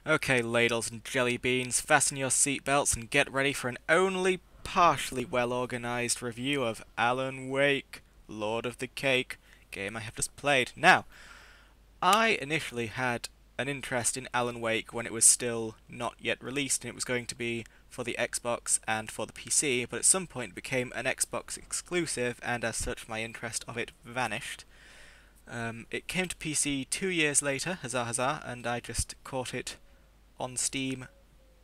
Okay, ladles and jelly beans, fasten your seatbelts and get ready for an only partially well-organized review of Alan Wake, Lord of the Cake, game I have just played. Now, I initially had an interest in Alan Wake when it was still not yet released and it was going to be for the Xbox and for the PC, but at some point it became an Xbox exclusive and as such my interest of it vanished. It came to PC 2 years later, huzzah huzzah, and I just caught it on Steam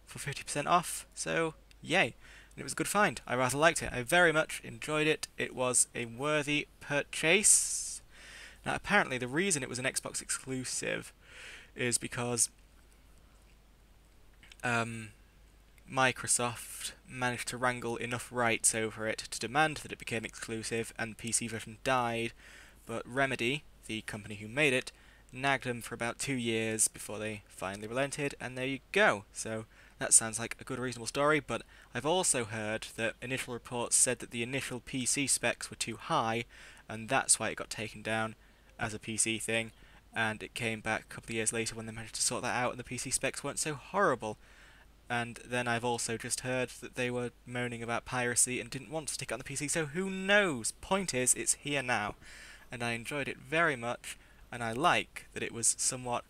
for 50% off, so yay. And it was a good find. I rather liked it. I very much enjoyed it. It was a worthy purchase. Now, apparently, the reason it was an Xbox exclusive is because um, Microsoft managed to wrangle enough rights over it to demand that it became exclusive, and the PC version died. But Remedy, the company who made it, nagged them for about 2 years before they finally relented, and there you go. So that sounds like a good, reasonable story, but I've also heard that initial reports said that the initial PC specs were too high, and that's why it got taken down as a PC thing, and it came back a couple of years later when they managed to sort that out and the PC specs weren't so horrible. And then I've also just heard that they were moaning about piracy and didn't want to stick it on the PC, so who knows? Point is, it's here now, and I enjoyed it very much, and I like that it was somewhat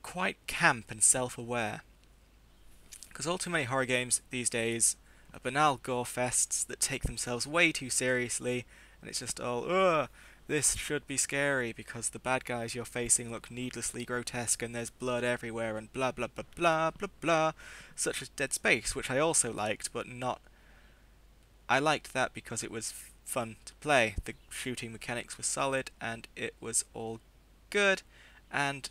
quite camp and self-aware. Because all too many horror games these days are banal gore fests that take themselves way too seriously, and it's just all, ugh, this should be scary because the bad guys you're facing look needlessly grotesque and there's blood everywhere and blah blah blah blah blah blah, such as Dead Space, which I also liked, but not. I liked that because it was fun to play. The shooting mechanics were solid and it was all good, and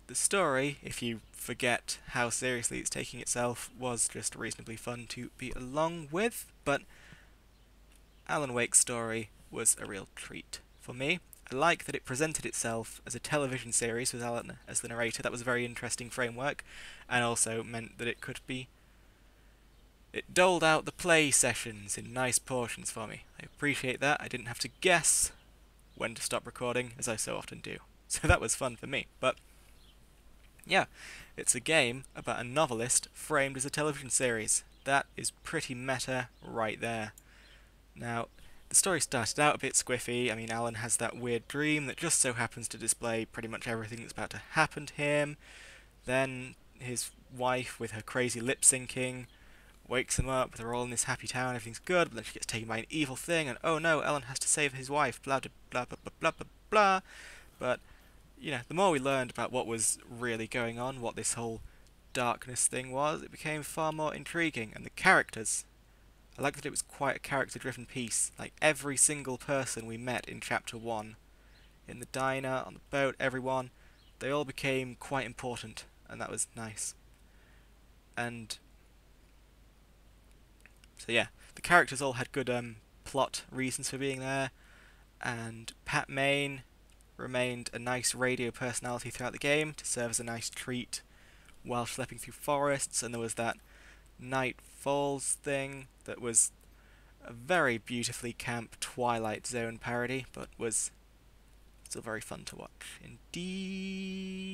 the story, if you forget how seriously it's taking itself, was just reasonably fun to be along with, but Alan Wake's story was a real treat for me. I like that it presented itself as a television series with Alan as the narrator. That was a very interesting framework, and also meant that it could be. It doled out the play sessions in nice portions for me. I appreciate that. I didn't have to guess when to stop recording, as I so often do. So that was fun for me. But yeah, it's a game about a novelist framed as a television series. That is pretty meta right there. Now, the story started out a bit squiffy. I mean, Alan has that weird dream that just so happens to display pretty much everything that's about to happen to him. Then his wife, with her crazy lip syncing, wakes him up. They're all in this happy town, everything's good, but then she gets taken by an evil thing, and oh no, Alan has to save his wife, blah blah blah blah blah blah blah blah. But, the more we learned about what was really going on, what this whole darkness thing was, it became far more intriguing, and the characters. I like that it was quite a character-driven piece. Like, every single person we met in Chapter 1, in the diner, on the boat, everyone, they all became quite important, and that was nice. And so yeah, the characters all had good plot reasons for being there, and Pat Main remained a nice radio personality throughout the game to serve as a nice treat while schlepping through forests, and there was that Night Falls thing that was a very beautifully camp Twilight Zone parody, but was still very fun to watch indeed.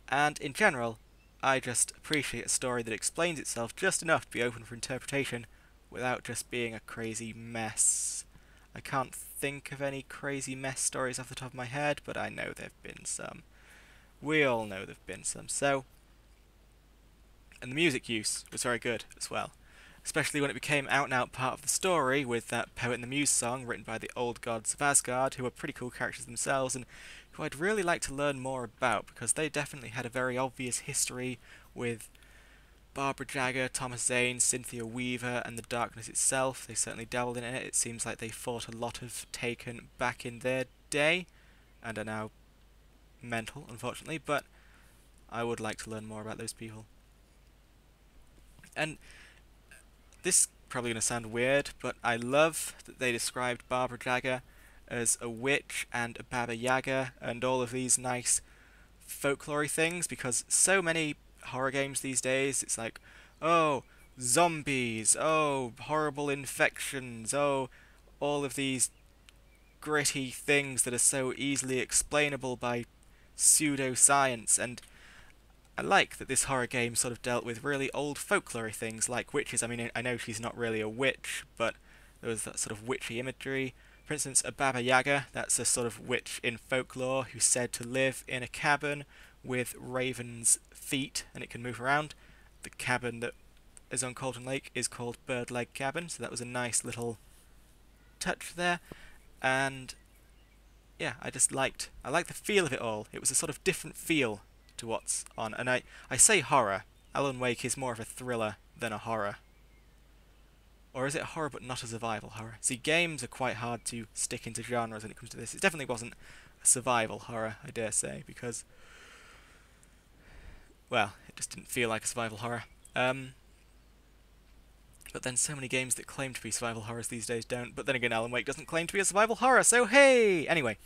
And in general, I just appreciate a story that explains itself just enough to be open for interpretation without just being a crazy mess. I can't think of any crazy mess stories off the top of my head, but I know there have been some. We all know there have been some. So, and the music use was very good as well, especially when it became out and out part of the story with that Poet and the Muse song written by the Old Gods of Asgard, who are pretty cool characters themselves and who I'd really like to learn more about because they definitely had a very obvious history with Barbara Jagger, Thomas Zane, Cynthia Weaver, and the darkness itself. They certainly dabbled in it. It seems like they fought a lot of Taken back in their day and are now mental, unfortunately, but I would like to learn more about those people. And this is probably going to sound weird, but I love that they described Barbara Jagger as a witch and a Baba Yaga and all of these nice folklore things, because so many horror games these days, it's like, oh, zombies, oh, horrible infections, oh, all of these gritty things that are so easily explainable by pseudoscience, and I like that this horror game sort of dealt with really old folklore things like witches. I mean, I know she's not really a witch, but there was that sort of witchy imagery. For instance, a Baba Yaga, that's a sort of witch in folklore who's said to live in a cabin with raven's feet and it can move around. The cabin that is on Cauldron Lake is called Bird Leg Cabin, so that was a nice little touch there. And yeah, I liked the feel of it all. It was a sort of different feel to what's on. And I say horror. Alan Wake is more of a thriller than a horror. Or is it a horror but not a survival horror? See, games are quite hard to stick into genres when it comes to this. It definitely wasn't a survival horror, I dare say, because, well, it just didn't feel like a survival horror. But then so many games that claim to be survival horrors these days don't. But then again, Alan Wake doesn't claim to be a survival horror, so hey! Anyway,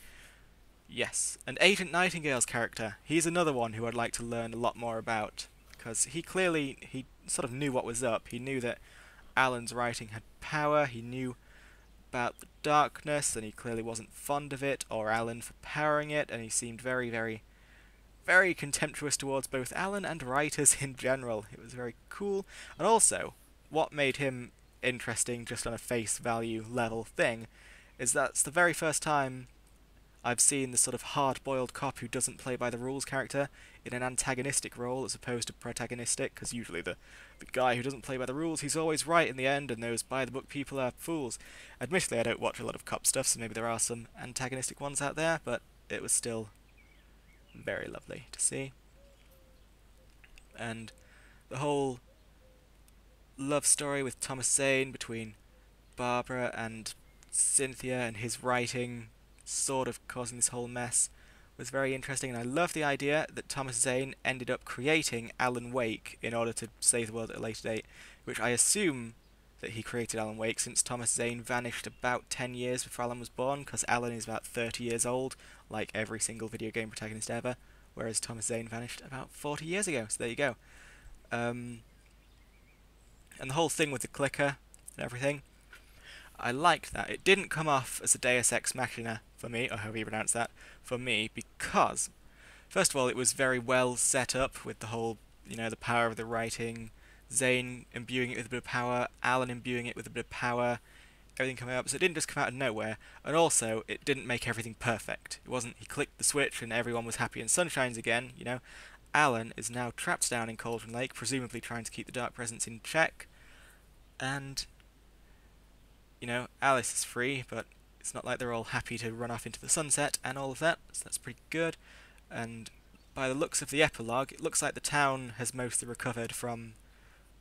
yes, and Agent Nightingale's character, he's another one who I'd like to learn a lot more about. Because he sort of knew what was up. He knew that Alan's writing had power, he knew about the darkness, and he clearly wasn't fond of it, or Alan for powering it, and he seemed very, very, very contemptuous towards both Alan and writers in general. It was very cool. And also, what made him interesting just on a face value level thing is that's the very first time I've seen the sort of hard-boiled cop who doesn't play by the rules character in an antagonistic role as opposed to protagonistic, because usually the guy who doesn't play by the rules, he's always right in the end, and those by-the-book people are fools. Admittedly, I don't watch a lot of cop stuff, so maybe there are some antagonistic ones out there, but it was still very lovely to see. And the whole love story with Thomas Zane between Barbara and Cynthia and his writing sort of causing this whole mess was very interesting, and I love the idea that Thomas Zane ended up creating Alan Wake in order to save the world at a later date, which I assume that he created Alan Wake since Thomas Zane vanished about 10 years before Alan was born, because Alan is about 30 years old, like every single video game protagonist ever, whereas Thomas Zane vanished about 40 years ago, so there you go. And the whole thing with the clicker and everything, I liked that. It didn't come off as a Deus Ex Machina for me, or however you pronounce that, for me, because, first of all, it was very well set up with the whole, the power of the writing, Zane imbuing it with a bit of power, Alan imbuing it with a bit of power, everything coming up, so it didn't just come out of nowhere, and also, it didn't make everything perfect. It wasn't, he clicked the switch and everyone was happy and sunshines again, Alan is now trapped down in Cauldron Lake, presumably trying to keep the Dark Presence in check, and Alice is free, but it's not like they're all happy to run off into the sunset and all of that, so that's pretty good. And by the looks of the epilogue, it looks like the town has mostly recovered from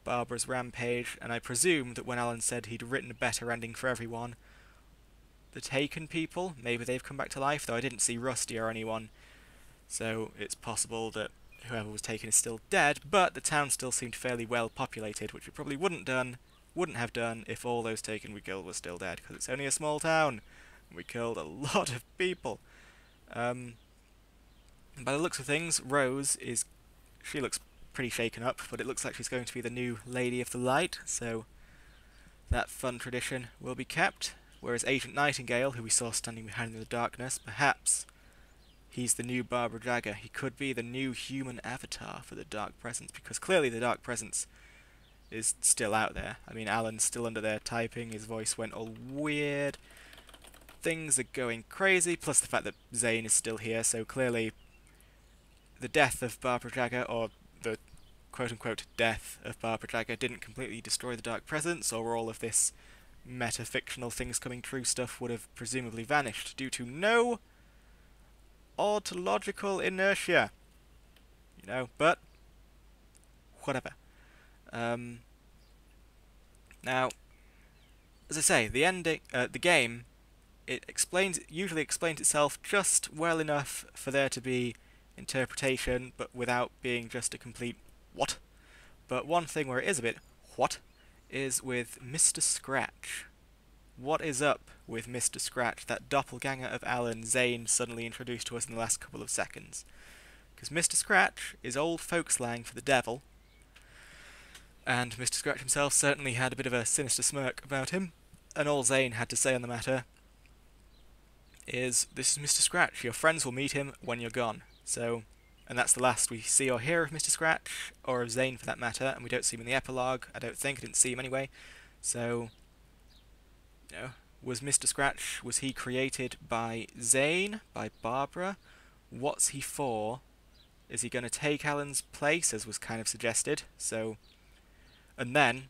Barbara's rampage, and I presume that when Alan said he'd written a better ending for everyone, the Taken people, maybe they've come back to life, though I didn't see Rusty or anyone, so it's possible that whoever was taken is still dead, but the town still seemed fairly well populated, which it probably wouldn't have done if all those Taken we killed were still dead, because it's only a small town. We killed a lot of people. By the looks of things, Rose she looks pretty shaken up, but it looks like she's going to be the new Lady of the Light, so that fun tradition will be kept. Whereas Agent Nightingale, who we saw standing behind in the darkness, perhaps he's the new Barbara Jagger. He could be the new human avatar for the Dark Presence, because clearly the Dark Presence is still out there. I mean, Alan's still under there typing, his voice went all weird, things are going crazy, plus the fact that Zane is still here, so clearly the death of Barbara Jagger, or the quote-unquote death of Barbara Jagger, didn't completely destroy the Dark Presence, or all of this meta-fictional things coming true stuff would have presumably vanished due to no ontological inertia. But whatever. Now, as I say, the game, it usually explains itself just well enough for there to be interpretation, but without being just a complete what. But one thing where it is a bit what is with Mr. Scratch. What is up with Mr. Scratch, that doppelganger of Alan Zane suddenly introduced to us in the last couple of seconds? Because Mr. Scratch is old folk slang for the devil, and Mr. Scratch himself certainly had a bit of a sinister smirk about him, and all Zane had to say on the matter is, "This is Mr. Scratch, your friends will meet him when you're gone." So, And that's the last we see or hear of Mr. Scratch, or of Zane for that matter, and we don't see him in the epilogue. I don't think. I didn't see him anyway. So, you know, was Mr. Scratch, was he created by Zane, by Barbara? What's he for? Is he going to take Alan's place, as was kind of suggested? So, and then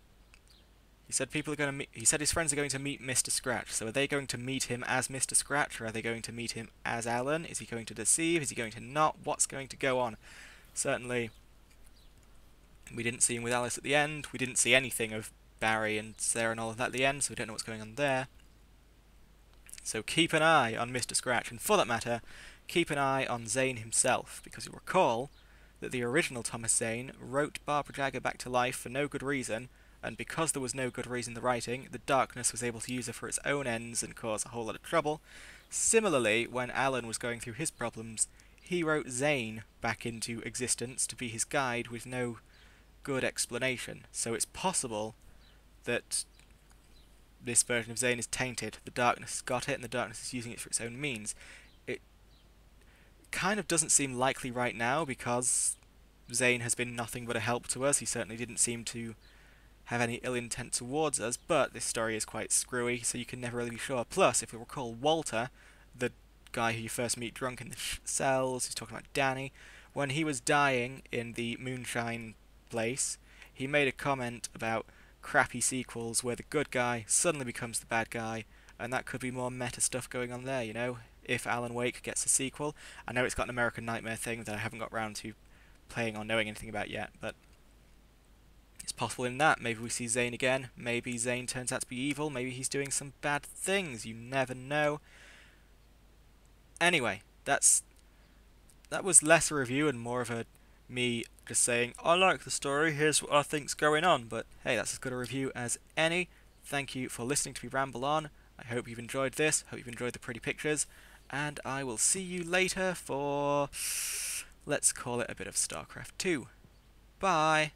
he said people are going to meet. He said his friends are going to meet Mr. Scratch. So are they going to meet him as Mr. Scratch, or are they going to meet him as Alan? Is he going to deceive? Is he going to not? What's going to go on? Certainly, we didn't see him with Alice at the end. We didn't see anything of Barry and Sarah and all of that at the end, so we don't know what's going on there. So keep an eye on Mr. Scratch, and for that matter, keep an eye on Zane himself, because you'll recall that the original Thomas Zane wrote Barbara Jagger back to life for no good reason, and because there was no good reason in the writing, the darkness was able to use her for its own ends and cause a whole lot of trouble. Similarly, when Alan was going through his problems, he wrote Zane back into existence to be his guide with no good explanation. So it's possible that this version of Zane is tainted. The darkness has got it, and the darkness is using it for its own means. It kind of doesn't seem likely right now, because Zane has been nothing but a help to us. He certainly didn't seem to have any ill intent towards us, but this story is quite screwy, so you can never really be sure. Plus, if you recall, Walter, the guy who you first meet drunk in the cells, he's talking about Danny, when he was dying in the moonshine place, he made a comment about crappy sequels where the good guy suddenly becomes the bad guy, and that could be more meta stuff going on there, you know, if Alan Wake gets a sequel. I know it's got an American Nightmare thing that I haven't got round to playing or knowing anything about yet, but it's possible in that. Maybe we see Zane again, maybe Zane turns out to be evil, maybe he's doing some bad things, you never know. Anyway, that was less a review and more of a me just saying, I like the story, here's what I think's going on, but hey, that's as good a review as any. Thank you for listening to me ramble on. I hope you've enjoyed this, hope you've enjoyed the pretty pictures, and I will see you later for, let's call it a bit of StarCraft 2. Bye!